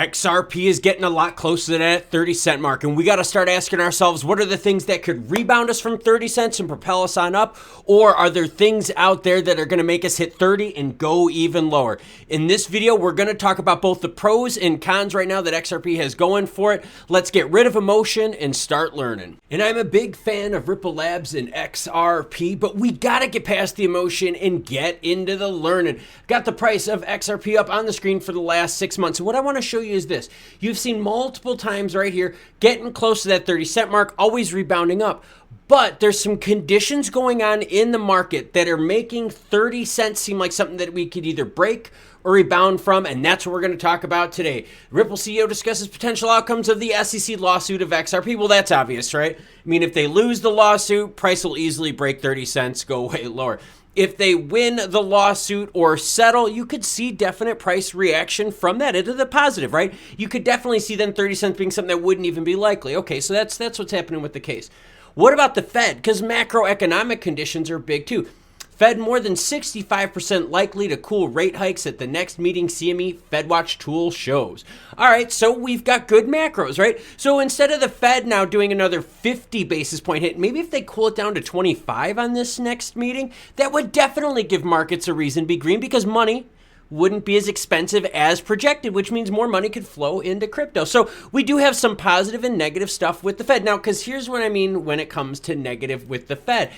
XRP is getting a lot closer to that 30-cent mark, and we got to start asking ourselves, what are the things that could rebound us from 30 cents and propel us on up? Or are there things out there that are going to make us hit 30 and go even lower? In this video, we're going to talk about both the pros and cons right now that XRP has going for it. Let's get rid of emotion and start learning. And I'm a big fan of Ripple Labs and XRP, but we got to get past the emotion and get into the learning. Got the price of XRP up on the screen for the last 6 months. And what I want to show you is this. You've seen multiple times right here, getting close to that 30-cent mark, always rebounding up. But there's some conditions going on in the market that are making 30 cents seem like something that we could either break or rebound from, and that's what we're going to talk about today. Ripple CEO discusses potential outcomes of the SEC lawsuit of XRP. Well, that's obvious, right? I mean, if they lose the lawsuit, price will easily break 30 cents, go way lower. If they win the lawsuit or settle, you could see definite price reaction from that into the positive, right? You could definitely see then 30 cents being something that wouldn't even be likely. Okay, so that's what's happening with the case. What about the Fed? Because macroeconomic conditions are big too. Fed more than 65% likely to cool rate hikes at the next meeting, CME FedWatch tool shows. All right, so we've got good macros, right? So instead of the Fed now doing another 50 basis point hit, maybe if they cool it down to 25 on this next meeting, that would definitely give markets a reason to be green because money wouldn't be as expensive as projected, which means more money could flow into crypto. So we do have some positive and negative stuff with the Fed. Now, because here's what I mean when it comes to negative with the Fed.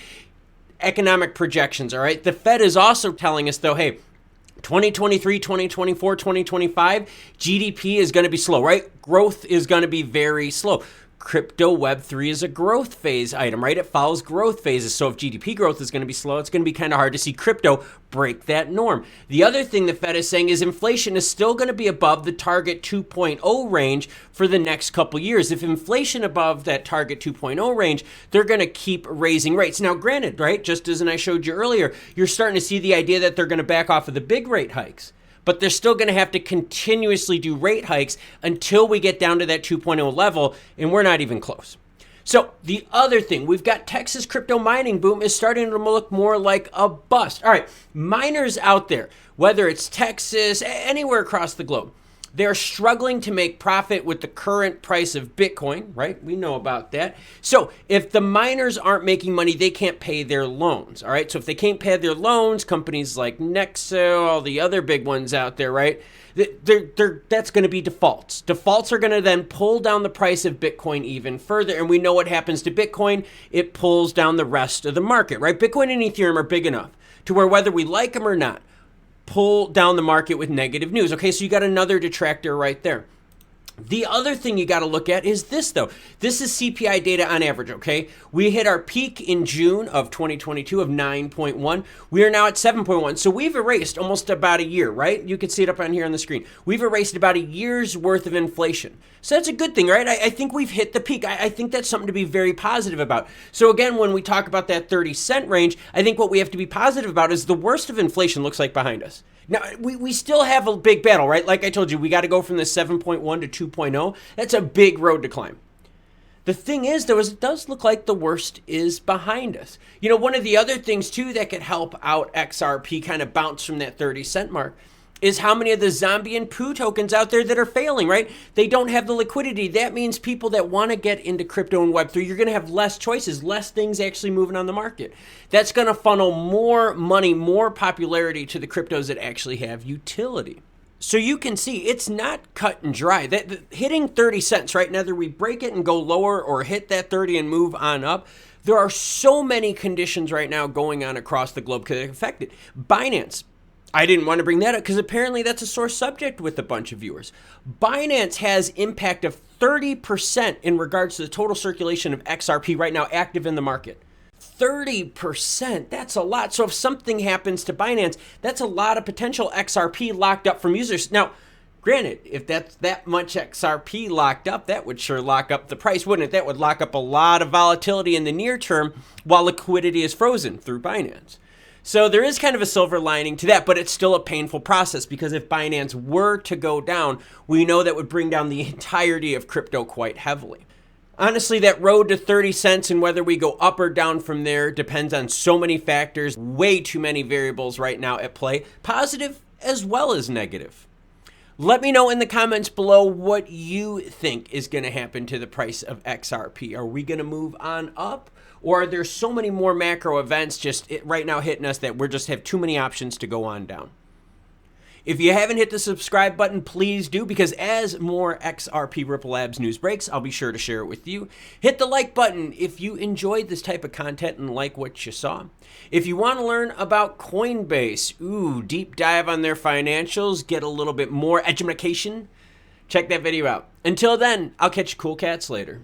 Economic projections, all right? The Fed is also telling us, though, hey, 2023, 2024, 2025, GDP is going to be slow, right? Growth is going to be very slow. Crypto Web3 is a growth phase item, right? It follows growth phases. So if GDP growth is going to be slow, it's going to be kind of hard to see crypto break that norm. The other thing the Fed is saying is inflation is still going to be above the target 2.0 range for the next couple years. If inflation above that target 2.0 range, they're going to keep raising rates. Now, granted, right, just as I showed you earlier, you're starting to see the idea that they're going to back off of the big rate hikes. But they're still going to have to continuously do rate hikes until we get down to that 2.0 level, and we're not even close. So the other thing, we've got Texas crypto mining boom is starting to look more like a bust. All right, miners out there, whether it's Texas, anywhere across the globe, they're struggling to make profit with the current price of Bitcoin, right? We know about that. So if the miners aren't making money, they can't pay their loans, all right? So if they can't pay their loans, companies like Nexo, all the other big ones out there, right? That's going to be defaults. Defaults are going to then pull down the price of Bitcoin even further. And we know what happens to Bitcoin. It pulls down the rest of the market, right? Bitcoin and Ethereum are big enough to where whether we like them or not, pull down the market with negative news. Okay, so you got another detractor right there. The other thing you got to look at is this, though. This is CPI data on average, okay? We hit our peak in June of 2022 of 9.1. We are now at 7.1. So we've erased almost about a year, right? You can see it up on here on the screen. We've erased about a year's worth of inflation. So that's a good thing, right? I think we've hit the peak. I think that's something to be very positive about. So again, when we talk about that 30-cent range, I think what we have to be positive about is the worst of inflation looks like behind us. Now, we still have a big battle, right? Like I told you, we got to go from the 7.1 to 2.0. That's a big road to climb. The thing is, though, is it does look like the worst is behind us. You know, one of the other things, too, that could help out XRP kind of bounce from that 30-cent mark is how many of the zombie and poo tokens out there that are failing, right? They don't have the liquidity. That means people that want to get into crypto and Web3, you're going to have less choices, less things actually moving on the market. That's going to funnel more money, more popularity to the cryptos that actually have utility. So you can see it's not cut and dry. That hitting 30 cents, right? Whether we break it and go lower or hit that 30 and move on up, there are so many conditions right now going on across the globe that affect it. Binance. I didn't want to bring that up because apparently that's a sore subject with a bunch of viewers. Binance has impact of 30% in regards to the total circulation of XRP right now active in the market. 30%, that's a lot. So if something happens to Binance, that's a lot of potential XRP locked up from users. Now, granted, if that's that much XRP locked up, that would sure lock up the price, wouldn't it? That would lock up a lot of volatility in the near term while liquidity is frozen through Binance. So there is kind of a silver lining to that, but it's still a painful process because if Binance were to go down, we know that would bring down the entirety of crypto quite heavily. Honestly, that road to 30 cents and whether we go up or down from there depends on so many factors, way too many variables right now at play, positive as well as negative. Let me know in the comments below what you think is going to happen to the price of XRP. Are we going to move on up? Or are there so many more macro events just right now hitting us that we just have too many options to go on down? If you haven't hit the subscribe button, please do, because as more XRP Ripple Labs news breaks, I'll be sure to share it with you. Hit the like button if you enjoyed this type of content and like what you saw. If you want to learn about Coinbase, deep dive on their financials, get a little bit more education, check that video out. Until then, I'll catch you cool cats later.